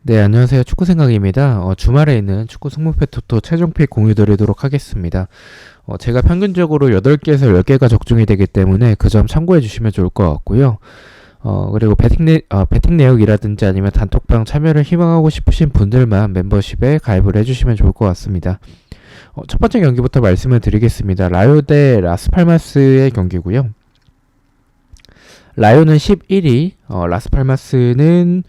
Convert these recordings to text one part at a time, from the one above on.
네, 안녕하세요. 축구생각입니다. 주말에 있는 축구 승무패 토토 최종픽 공유 드리도록 하겠습니다. 제가 평균적으로 8개에서 10개가 적중이 되기 때문에 그 점 참고해 주시면 좋을 것 같고요. 그리고 배팅 내역이라든지 아니면 단톡방 참여를 희망하고 싶으신 분들만 멤버십에 가입을 해주시면 좋을 것 같습니다. 첫 번째 경기부터 말씀을 드리겠습니다. 라요 대 라스팔마스의 경기고요. 라요는 11위, 라스팔마스는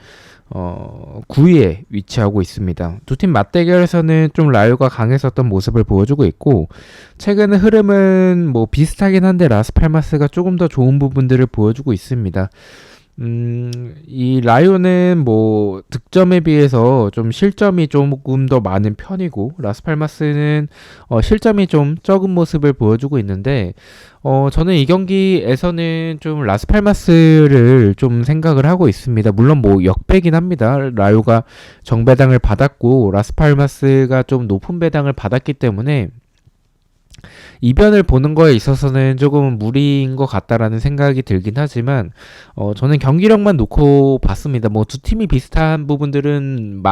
9위에 위치하고 있습니다. 두 팀 맞대결에서는 좀 라요가 강했었던 모습을 보여주고 있고, 최근의 흐름은 뭐 비슷하긴 한데 라스팔마스가 조금 더 좋은 부분들을 보여주고 있습니다. 이 라요는 뭐 득점에 비해서 좀 실점이 조금 더 많은 편이고, 라스팔마스는 실점이 좀 적은 모습을 보여주고 있는데, 저는 이 경기에서는 좀 라스팔마스를 좀 생각을 하고 있습니다. 물론 뭐 역배긴 합니다. 라요가 정배당을 받았고 라스팔마스가 좀 높은 배당을 받았기 때문에 이변을 보는 거에 있어서는 조금 무리인 것 같다라는 생각이 들긴 하지만 저는 경기력만 놓고 봤습니다. 뭐 두 팀이 비슷한 부분들은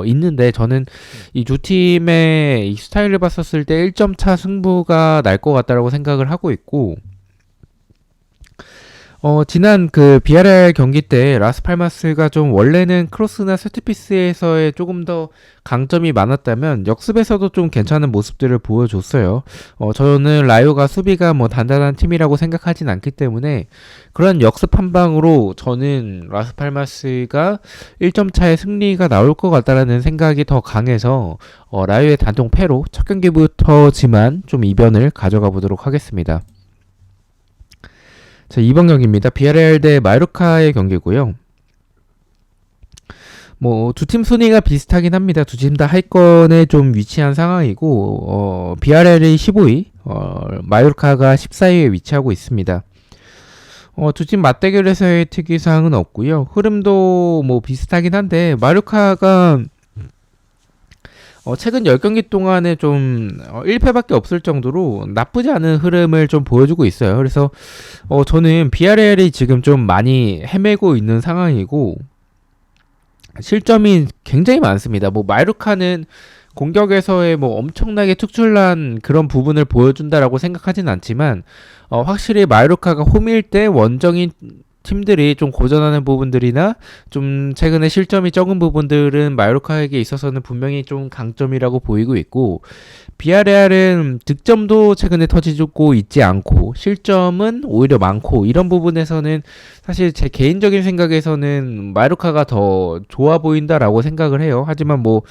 있는데 저는 이 두 팀의 이 스타일을 봤었을 때 1점 차 승부가 날 것 같다라고 생각을 하고 있고, 지난 그 비아레알 경기 때 라스팔마스가 좀 원래는 크로스나 세트피스에서의 조금 더 강점이 많았다면 역습에서도 좀 괜찮은 모습들을 보여줬어요. 저는 라요가 수비가 뭐 단단한 팀이라고 생각하진 않기 때문에 그런 역습 한 방으로 저는 라스팔마스가 1점 차의 승리가 나올 것 같다라는 생각이 더 강해서 라요의 단통 패로 첫 경기부터지만 좀 이변을 가져가 보도록 하겠습니다. 자, 2번 경기입니다. 비아레알 대 마요르카의 경기고요. 뭐 두 팀 순위가 비슷하긴 합니다. 두 팀 다 하위권에 좀 위치한 상황이고, 비아레알이 15위, 마요르카가 14위에 위치하고 있습니다. 두 팀 맞대결에서의 특이사항은 없고요. 흐름도 뭐 비슷하긴 한데 마요르카가 최근 10경기 동안에 좀 1패밖에 없을 정도로 나쁘지 않은 흐름을 좀 보여주고 있어요. 그래서 저는 비아레알이 지금 좀 많이 헤매고 있는 상황이고 실점이 굉장히 많습니다. 뭐 마요르카는 공격에서의 뭐 엄청나게 특출난 그런 부분을 보여준다라고 생각하진 않지만 확실히 마요르카가 홈일 때 원정인 팀들이 좀 고전하는 부분들이나 좀 최근에 실점이 적은 부분들은 마요르카에게 있어서는 분명히 좀 강점이라고 보이고 있고, 비아레알은 득점도 최근에 터지고 있지 않고 실점은 오히려 많고, 이런 부분에서는 사실 제 개인적인 생각에서는 마요르카가 더 좋아 보인다라고 생각을 해요. 하지만 뭐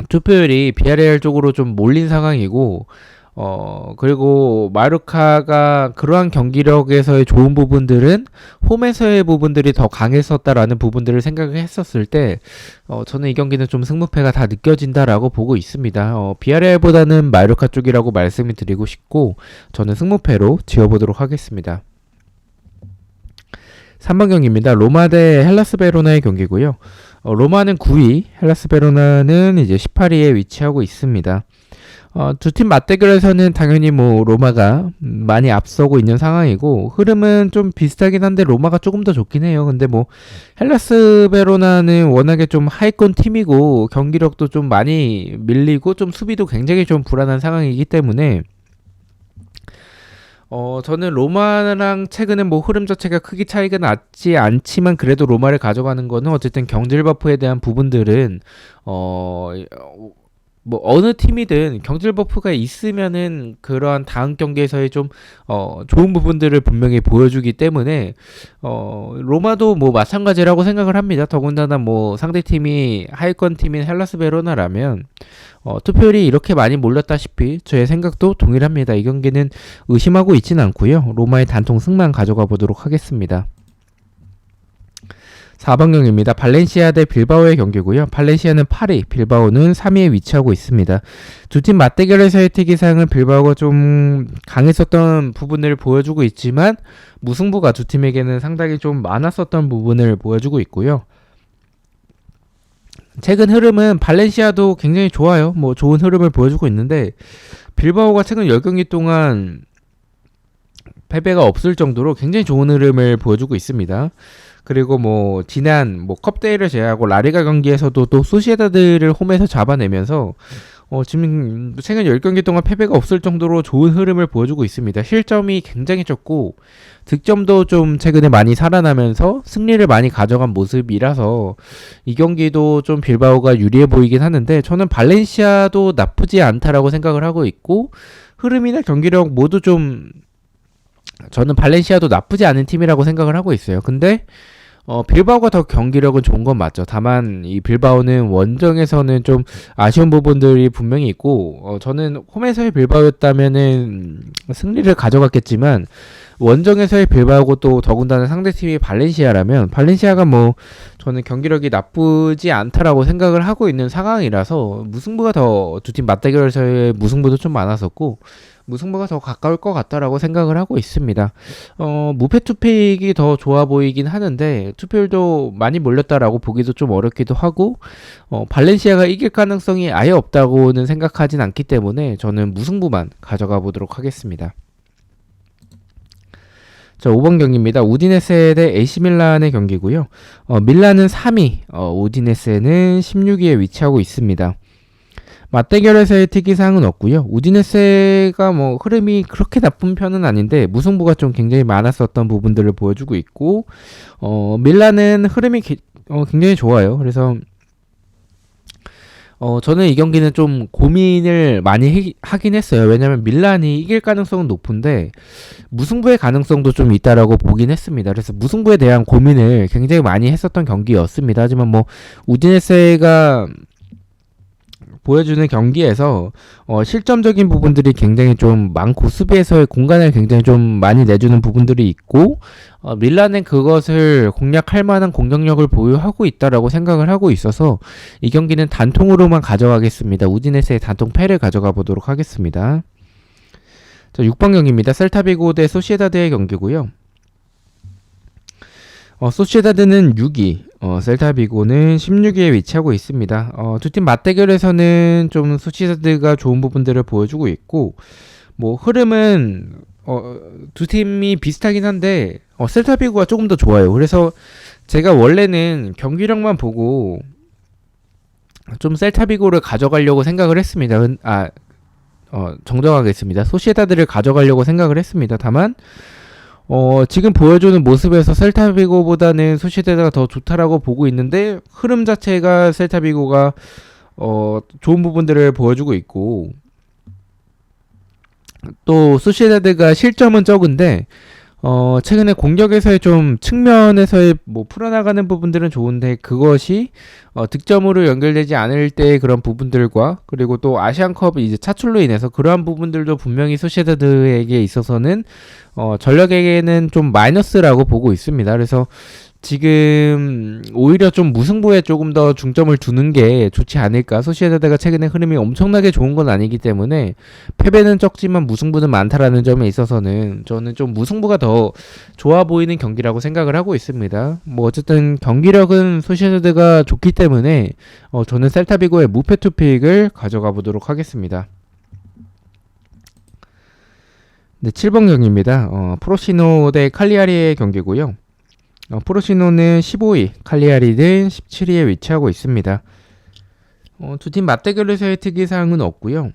투표율이 비아레알 쪽으로 좀 몰린 상황이고, 그리고 마요르카가 그러한 경기력에서의 좋은 부분들은 홈에서의 부분들이 더 강했었다라는 부분들을 생각을 했었을 때, 저는 이 경기는 좀 승부패가 다 느껴진다라고 보고 있습니다. 비아레알보다는 마요르카 쪽이라고 말씀을 드리고 싶고, 저는 승부패로 지어보도록 하겠습니다. 3번 경기입니다. 로마 대 헬라스 베로나의 경기고요. 로마는 9위, 헬라스 베로나는 이제 18위에 위치하고 있습니다. 두 팀 맞대결에서는 당연히 뭐 로마가 많이 앞서고 있는 상황이고, 흐름은 좀 비슷하긴 한데 로마가 조금 더 좋긴 해요. 근데 뭐 헬라스 베로나는 워낙에 좀 하위권 팀이고 경기력도 좀 많이 밀리고 좀 수비도 굉장히 좀 불안한 상황이기 때문에 저는 로마랑 최근에 뭐 흐름 자체가 크게 차이가 나지 않지만 그래도 로마를 가져가는 거는 어쨌든 경질 버프에 대한 부분들은 뭐 어느 팀이든 경질 버프가 있으면은 그러한 다음 경기에서의 좀 좋은 부분들을 분명히 보여주기 때문에 로마도 뭐 마찬가지라고 생각을 합니다. 더군다나 뭐 상대 팀이 하위권 팀인 헬라스 베로나라면 투표율이 이렇게 많이 몰렸다시피 저의 생각도 동일합니다. 이 경기는 의심하고 있진 않고요. 로마의 단통 승만 가져가 보도록 하겠습니다. 4번 경기입니다. 발렌시아 대 빌바오의 경기고요. 발렌시아는 8위, 빌바오는 3위에 위치하고 있습니다. 두 팀 맞대결에서의 특이사항은 빌바오가 좀 강했었던 부분을 보여주고 있지만 무승부가 두 팀에게는 상당히 좀 많았었던 부분을 보여주고 있고요. 최근 흐름은 발렌시아도 굉장히 좋아요. 뭐 좋은 흐름을 보여주고 있는데 빌바오가 최근 10경기 동안 패배가 없을 정도로 굉장히 좋은 흐름을 보여주고 있습니다. 그리고 뭐 지난 뭐 컵대회를 제외하고 라리가 경기에서도 또 소시에다드를 홈에서 잡아내면서 지금 최근 10경기 동안 패배가 없을 정도로 좋은 흐름을 보여주고 있습니다. 실점이 굉장히 적고 득점도 좀 최근에 많이 살아나면서 승리를 많이 가져간 모습이라서 이 경기도 좀 빌바오가 유리해 보이긴 하는데, 저는 발렌시아도 나쁘지 않다라고 생각을 하고 있고, 흐름이나 경기력 모두 좀 저는 발렌시아도 나쁘지 않은 팀이라고 생각을 하고 있어요. 근데 빌바오가 더 경기력은 좋은 건 맞죠. 다만 이 빌바오는 원정에서는 좀 아쉬운 부분들이 분명히 있고, 저는 홈에서의 빌바오였다면은 승리를 가져갔겠지만, 원정에서의 빌바오고 또 더군다나 상대팀이 발렌시아라면, 발렌시아가 뭐 저는 경기력이 나쁘지 않다라고 생각을 하고 있는 상황이라서 무승부가 더, 두 팀 맞대결에서의 무승부도 좀 많았었고 무승부가 더 가까울 것 같다라고 생각을 하고 있습니다. 무패 투픽이 더 좋아 보이긴 하는데 투표율도 많이 몰렸다라고 보기도 좀 어렵기도 하고, 발렌시아가 이길 가능성이 아예 없다고는 생각하진 않기 때문에 저는 무승부만 가져가 보도록 하겠습니다. 자, 5번 경기입니다. 우디네세 대 AC 밀란의 경기고요. 밀란은 3위, 우디네세는 16위에 위치하고 있습니다. 맞대결에서의 특이사항은 없고요. 우디네세가 뭐 흐름이 그렇게 나쁜 편은 아닌데 무승부가 좀 굉장히 많았었던 부분들을 보여주고 있고, 밀란은 흐름이 굉장히 좋아요. 그래서 저는 이 경기는 좀 고민을 많이 하긴 했어요. 왜냐면 밀란이 이길 가능성은 높은데 무승부의 가능성도 좀 있다라고 보긴 했습니다. 그래서 무승부에 대한 고민을 굉장히 많이 했었던 경기였습니다. 하지만 뭐 우디네세가 보여주는 경기에서 실점적인 부분들이 굉장히 좀 많고 수비에서의 공간을 굉장히 좀 많이 내주는 부분들이 있고, 밀란은 그것을 공략할 만한 공격력을 보유하고 있다라고 생각을 하고 있어서 이 경기는 단통으로만 가져가겠습니다. 우디네세의 단통 패를 가져가 보도록 하겠습니다. 자, 6번 경기입니다. 셀타비고 대 소시에다드의 경기고요. 소시에다드는 6위, 셀타비고는 16위에 위치하고 있습니다. 두 팀 맞대결에서는 좀 소시에다드가 좋은 부분들을 보여주고 있고, 뭐 흐름은 두 팀이 비슷하긴 한데 셀타비고가 조금 더 좋아요. 그래서 제가 원래는 경기력만 보고 좀 셀타비고를 가져가려고 생각을 했습니다. 정정하겠습니다. 소시에다드를 가져가려고 생각을 했습니다. 다만 지금 보여주는 모습에서 셀타비고보다는 소시에다드가 더 좋다라고 보고 있는데, 흐름 자체가 셀타비고가 좋은 부분들을 보여주고 있고, 또 소시에다드가 실점은 적은데 최근에 공격에서의 좀 측면에서의 뭐 풀어나가는 부분들은 좋은데 그것이 득점으로 연결되지 않을 때의 그런 부분들과, 그리고 또 아시안컵 이제 차출로 인해서 그러한 부분들도 분명히 소시에다드에게 있어서는 전력에게는 좀 마이너스라고 보고 있습니다. 그래서 지금 오히려 좀 무승부에 조금 더 중점을 두는 게 좋지 않을까. 소시에다드가 최근에 흐름이 엄청나게 좋은 건 아니기 때문에 패배는 적지만 무승부는 많다라는 점에 있어서는 저는 좀 무승부가 더 좋아 보이는 경기라고 생각을 하고 있습니다. 뭐 어쨌든 경기력은 소시에다드가 좋기 때문에 저는 셀타비고의 무패 투픽을 가져가 보도록 하겠습니다. 네, 7번 경기입니다. 프로시노 대 칼리아리의 경기고요. 프로시노는 15위, 칼리아리는 17위에 위치하고 있습니다. 두 팀 맞대결에서의 특이사항은 없고요.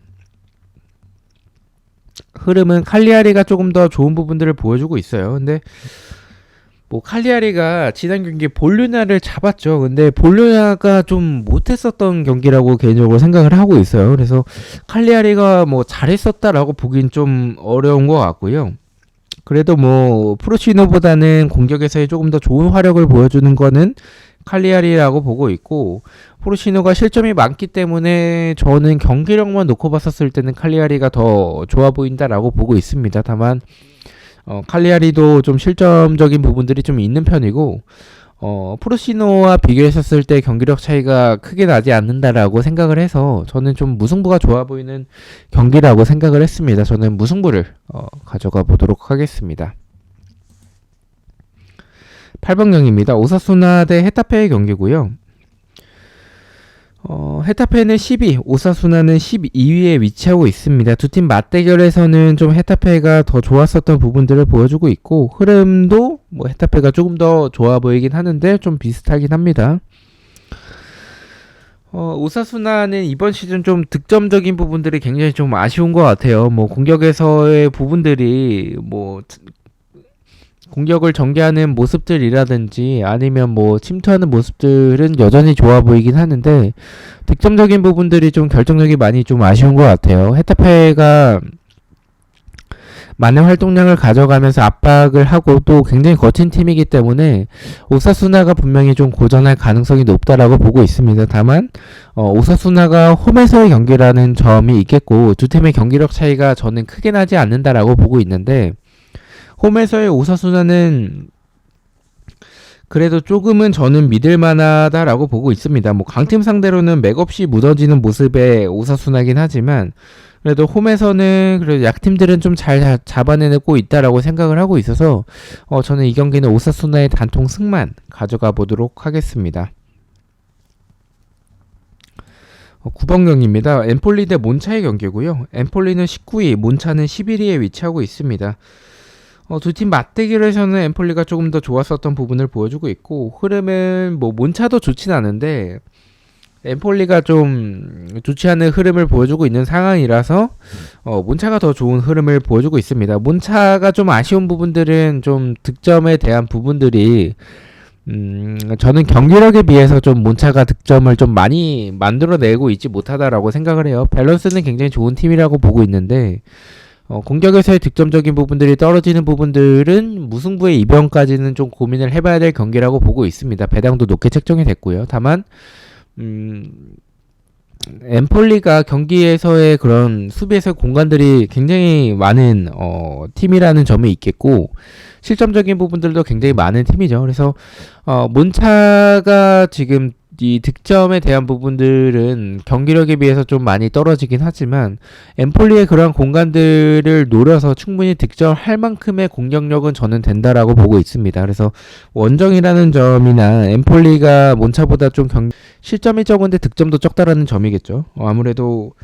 흐름은 칼리아리가 조금 더 좋은 부분들을 보여주고 있어요. 근데 뭐 칼리아리가 지난 경기 볼로냐를 잡았죠. 근데 볼로냐가 좀 못했었던 경기라고 개인적으로 생각을 하고 있어요. 그래서 칼리아리가 뭐 잘했었다라고 보긴 좀 어려운 것 같고요. 그래도 뭐 프로시노보다는 공격에서의 조금 더 좋은 화력을 보여주는 거는 칼리아리라고 보고 있고, 프로시노가 실점이 많기 때문에 저는 경기력만 놓고 봤었을 때는 칼리아리가 더 좋아 보인다라고 보고 있습니다. 다만 칼리아리도 좀 실점적인 부분들이 좀 있는 편이고, 프로시노와 비교했었을 때 경기력 차이가 크게 나지 않는다라고 생각을 해서 저는 좀 무승부가 좋아 보이는 경기라고 생각을 했습니다. 저는 무승부를 가져가 보도록 하겠습니다. 8번 경기입니다. 오사수나 대 헤타페의 경기고요. 헤타페는 12, 오사수나는 12위에 위치하고 있습니다. 두 팀 맞대결에서는 좀 헤타페가 더 좋았었던 부분들을 보여주고 있고, 흐름도 뭐 헤타페가 조금 더 좋아 보이긴 하는데 좀 비슷하긴 합니다. 오사수나는 이번 시즌 좀 득점적인 부분들이 굉장히 좀 아쉬운 것 같아요. 뭐 공격에서의 부분들이 뭐 공격을 전개하는 모습들이라든지 아니면 뭐 침투하는 모습들은 여전히 좋아 보이긴 하는데 득점적인 부분들이 좀 결정력이 많이 좀 아쉬운 것 같아요. 헤타페가 많은 활동량을 가져가면서 압박을 하고 또 굉장히 거친 팀이기 때문에 오사수나가 분명히 좀 고전할 가능성이 높다라고 보고 있습니다. 다만 오사수나가 홈에서의 경기라는 점이 있겠고 두 팀의 경기력 차이가 저는 크게 나지 않는다라고 보고 있는데 홈에서의 오사수나는 그래도 조금은 저는 믿을 만하다라고 보고 있습니다. 뭐 강팀 상대로는 맥없이 무너지는 모습의 오사수나긴 하지만 그래도 홈에서는 그래도 약팀들은 좀 잘 잡아내고 있다라고 생각을 하고 있어서 저는 이 경기는 오사수나의 단통 승만 가져가 보도록 하겠습니다. 9번 경기입니다. 엠폴리 대 몬차의 경기고요. 엠폴리는 19위, 몬차는 11위에 위치하고 있습니다. 두 팀 맞대결에서는 엠폴리가 조금 더 좋았었던 부분을 보여주고 있고 흐름은 뭐 몬차도 좋진 않은데 엠폴리가 좀 좋지 않은 흐름을 보여주고 있는 상황이라서 몬차가 더 좋은 흐름을 보여주고 있습니다. 몬차가 좀 아쉬운 부분들은 좀 득점에 대한 부분들이 저는 경기력에 비해서 좀 몬차가 득점을 좀 많이 만들어내고 있지 못하다라고 생각을 해요. 밸런스는 굉장히 좋은 팀이라고 보고 있는데 공격에서의 득점적인 부분들이 떨어지는 부분들은 무승부의 이변까지는 좀 고민을 해봐야 될 경기라고 보고 있습니다. 배당도 높게 책정이 됐고요. 다만 엠폴리가 경기에서의 그런 수비에서의 공간들이 굉장히 많은 팀이라는 점이 있겠고 실점적인 부분들도 굉장히 많은 팀이죠. 그래서 몬차가 지금 이 득점에 대한 부분들은 경기력에 비해서 좀 많이 떨어지긴 하지만 엠폴리의 그러한 공간들을 노려서 충분히 득점할 만큼의 공격력은 저는 된다라고 보고 있습니다. 그래서 원정이라는 점이나 엠폴리가 몬차보다 좀 실점이 적은데 득점도 적다라는 점이겠죠. 아무래도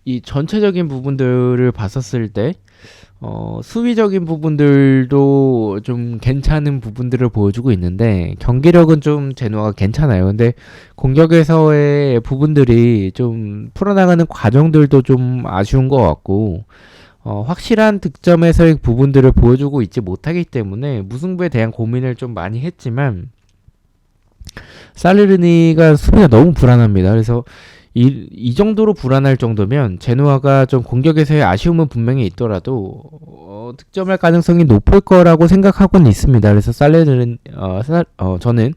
이 전체적인 부분들을 봤었을 때 수비적인 부분들도 좀 괜찮은 부분들을 보여주고 있는데 경기력은 좀 제노아가 괜찮아요. 근데 공격에서의 부분들이 좀 풀어나가는 과정들도 좀 아쉬운 것 같고 확실한 득점에서의 부분들을 보여주고 있지 못하기 때문에 무승부에 대한 고민을 좀 많이 했지만 살레르니가 수비가 너무 불안합니다. 그래서 이 정도로 불안할 정도면 제노아가 좀 공격에서의 아쉬움은 분명히 있더라도 득점할 가능성이 높을 거라고 생각하고는 있습니다. 그래서 저는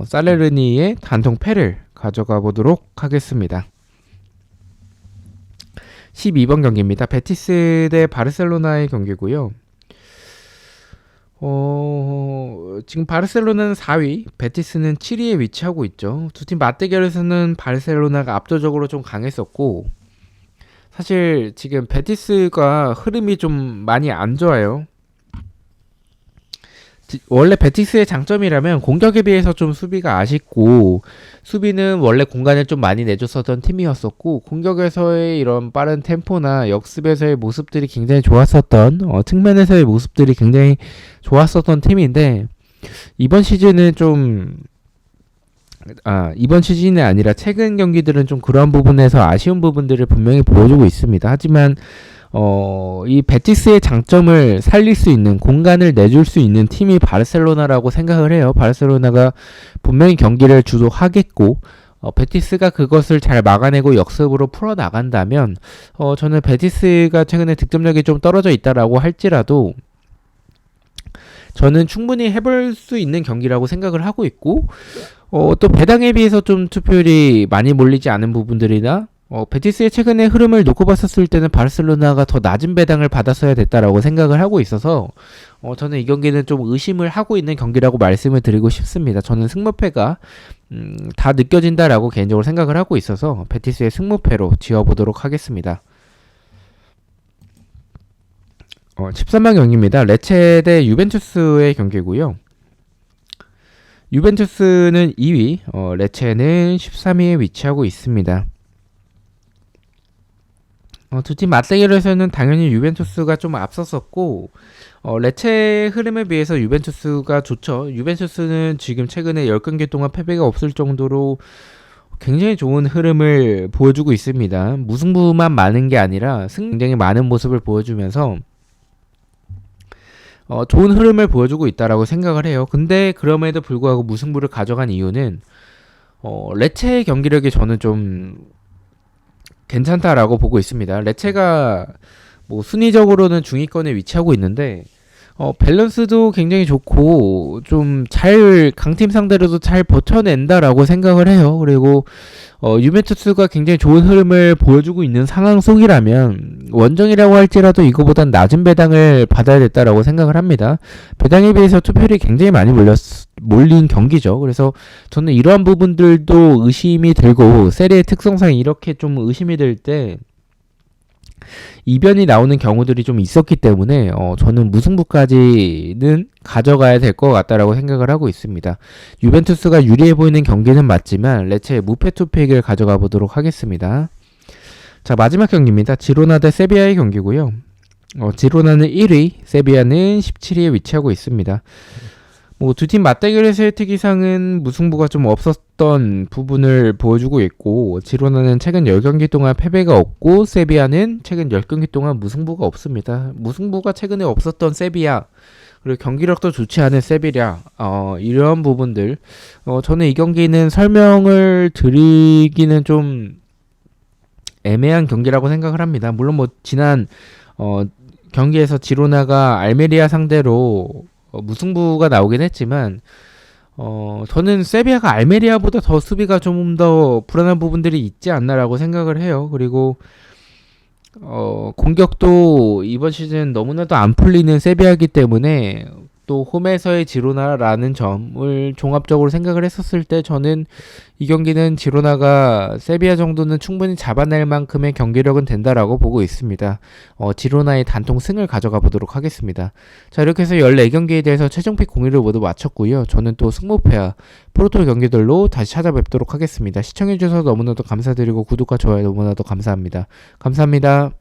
살레르니의 단통 패를 가져가 보도록 하겠습니다. 12번 경기입니다. 베티스 대 바르셀로나의 경기고요. 지금 바르셀로나는 4위, 베티스는 7위에 위치하고 있죠. 두 팀 맞대결에서는 바르셀로나가 압도적으로 좀 강했었고 사실 지금 베티스가 흐름이 좀 많이 안 좋아요. 원래 베티스의 장점이라면 공격에 비해서 좀 수비가 아쉽고 수비는 원래 공간을 좀 많이 내줬었던 팀이었었고 공격에서의 이런 빠른 템포나 역습에서의 모습들이 굉장히 좋았었던 측면에서의 모습들이 굉장히 좋았었던 팀인데 이번 시즌은 이번 시즌이 아니라 최근 경기들은 좀 그런 부분에서 아쉬운 부분들을 분명히 보여주고 있습니다. 하지만 이 베티스의 장점을 살릴 수 있는 공간을 내줄 수 있는 팀이 바르셀로나라고 생각을 해요. 바르셀로나가 분명히 경기를 주도하겠고 베티스가 그것을 잘 막아내고 역습으로 풀어나간다면 저는 베티스가 최근에 득점력이 좀 떨어져 있다라고 할지라도 저는 충분히 해볼 수 있는 경기라고 생각을 하고 있고 또 배당에 비해서 좀 투표율이 많이 몰리지 않은 부분들이나 베티스의 최근의 흐름을 놓고 봤었을 때는 바르셀로나가 더 낮은 배당을 받았어야 됐다라고 생각을 하고 있어서 저는 이 경기는 좀 의심을 하고 있는 경기라고 말씀을 드리고 싶습니다. 저는 승무패가 다 느껴진다라고 개인적으로 생각을 하고 있어서 베티스의 승무패로 지어보도록 하겠습니다. 13번 경기입니다. 레체 대 유벤투스의 경기고요. 유벤투스는 2위, 레체는 13위에 위치하고 있습니다. 두 팀 맞대결에서는 당연히 유벤투스가 좀 앞섰었고, 레체 흐름에 비해서 유벤투스가 좋죠. 유벤투스는 지금 최근에 10경기 동안 패배가 없을 정도로 굉장히 좋은 흐름을 보여주고 있습니다. 무승부만 많은 게 아니라 굉장히 많은 모습을 보여주면서 좋은 흐름을 보여주고 있다라고 생각을 해요. 근데 그럼에도 불구하고 무승부를 가져간 이유는 레체의 경기력이 저는 좀 괜찮다라고 보고 있습니다. 레체가 뭐 순위적으로는 중위권에 위치하고 있는데 밸런스도 굉장히 좋고 좀 잘 강팀 상대로도 잘 버텨낸다라고 생각을 해요. 그리고 유벤투스가 굉장히 좋은 흐름을 보여주고 있는 상황 속이라면 원정이라고 할지라도 이거보단 낮은 배당을 받아야 됐다라고 생각을 합니다. 배당에 비해서 투표율이 굉장히 많이 몰린 경기죠. 그래서 저는 이러한 부분들도 의심이 들고 세리의 특성상 이렇게 좀 의심이 들 때 이변이 나오는 경우들이 좀 있었기 때문에 저는 무승부까지는 가져가야 될 것 같다라고 생각을 하고 있습니다. 유벤투스가 유리해 보이는 경기는 맞지만 레체의 무패 투팩을 가져가 보도록 하겠습니다. 자, 마지막 경기입니다. 지로나 대 세비야의 경기고요. 지로나는 1위, 세비야는 17위에 위치하고 있습니다. 뭐 두 팀 맞대결에서의 특이상은 무승부가 좀 없었던 부분을 보여주고 있고, 지로나는 최근 10경기 동안 패배가 없고 세비야는 최근 10경기 동안 무승부가 없습니다. 무승부가 최근에 없었던 세비야, 그리고 경기력도 좋지 않은 세비야, 이런 부분들 저는 이 경기는 설명을 드리기는 좀 애매한 경기라고 생각을 합니다. 물론 뭐 지난 경기에서 지로나가 알메리아 상대로 무승부가 나오긴 했지만 저는 세비야가 알메리아보다 더 수비가 좀 더 불안한 부분들이 있지 않나라고 생각을 해요. 그리고 공격도 이번 시즌 너무나도 안 풀리는 세비야이기 때문에 또 홈에서의 지로나라는 점을 종합적으로 생각을 했었을 때 저는 이 경기는 지로나가 세비야 정도는 충분히 잡아낼 만큼의 경기력은 된다라고 보고 있습니다. 지로나의 단통 승을 가져가 보도록 하겠습니다. 자, 이렇게 해서 14경기에 대해서 최종픽 공유를 모두 마쳤고요. 저는 또 승부패와 프로토 경기들로 다시 찾아뵙도록 하겠습니다. 시청해주셔서 너무나도 감사드리고 구독과 좋아요 너무나도 감사합니다. 감사합니다.